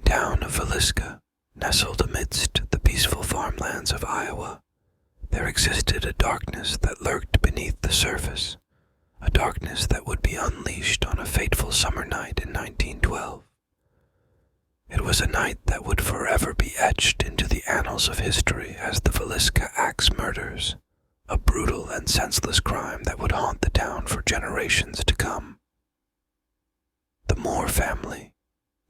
town of Villisca, nestled amidst the peaceful farmlands of Iowa, there existed a darkness that lurked beneath the surface, a darkness that would be unleashed on a fateful summer night in 1912. It was a night that would forever be etched into the annals of history as the Villisca Axe murders, a brutal and senseless crime that would haunt the town for generations to come. The Moore family,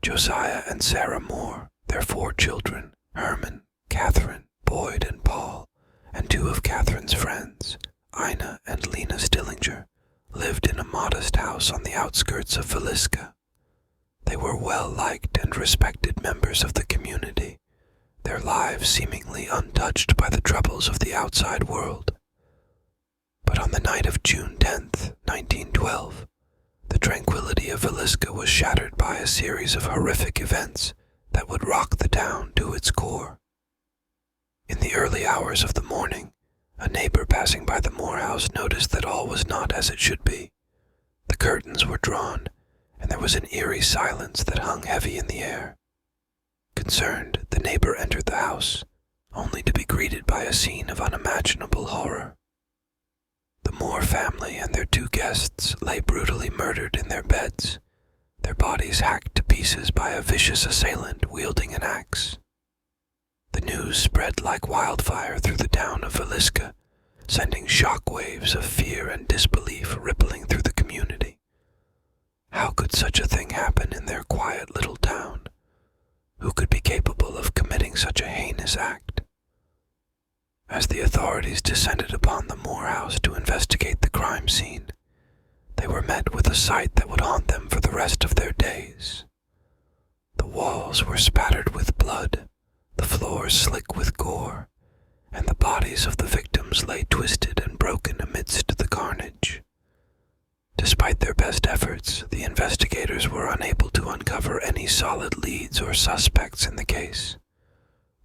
Josiah and Sarah Moore, their 4 children, Herman, Catherine, Boyd, and Paul, and 2 of Catherine's friends, Ina and Lena Stillinger, lived in a modest house on the outskirts of Villisca. They were well-liked and respected members of the community, their lives seemingly untouched by the troubles of the outside world. But on the night of June 10th, 1912, the tranquility of Villisca was shattered by a series of horrific events that would rock the town to its core. In the early hours of the morning, a neighbor passing by the Moore house noticed that all was not as it should be. The curtains were drawn, and there was an eerie silence that hung heavy in the air. Concerned, the neighbor entered the house, only to be greeted by a scene of unimaginable horror. The Moore family and their 2 guests lay brutally murdered in their beds, their bodies hacked to pieces by a vicious assailant wielding an axe. The news spread like wildfire through the town of Villisca, sending shock waves of fear and disbelief rippling through the community. How could such a thing happen in their quiet little town? Who could be capable of committing such a heinous act? As the authorities descended upon the Moore house to investigate the crime scene, they were met with a sight that would haunt them for the rest of their days. The walls were spattered with blood, the floors slick with gore, and the bodies of the victims lay twisted and broken amidst the carnage. Despite their best efforts, the investigators were unable to uncover any solid leads or suspects in the case.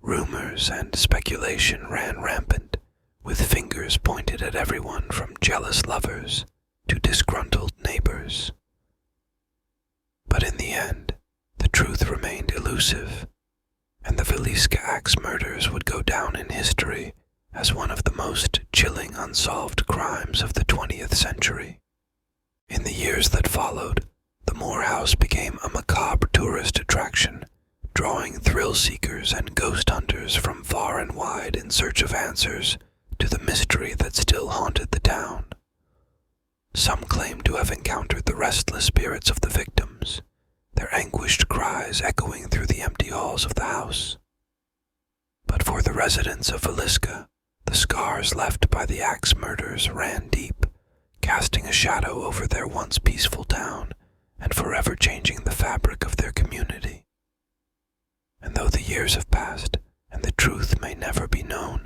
Rumors and speculation ran rampant, with fingers pointed at everyone from jealous lovers to disgruntled neighbors. But in the end, the truth remained elusive, and the Villisca Axe murders would go down in history as one of the most chilling unsolved crimes of the 20th century. In the years that followed, the Moore house became a macabre tourist attraction, drawing thrill-seekers and ghost hunters from far and wide in search of answers to the mystery that still haunted the town. Some claim to have encountered the restless spirits of the victims, their anguished cries echoing through the empty halls of the house. But for the residents of Villisca, the scars left by the axe murders ran deep, casting a shadow over their once peaceful town and forever changing the fabric of their community. And though the years have passed and the truth may never be known,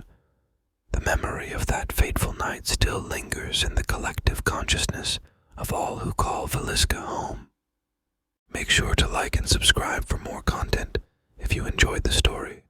the memory of that fateful night still lingers in the collective consciousness of all who call Villisca home. Make sure to like and subscribe for more content if you enjoyed the story.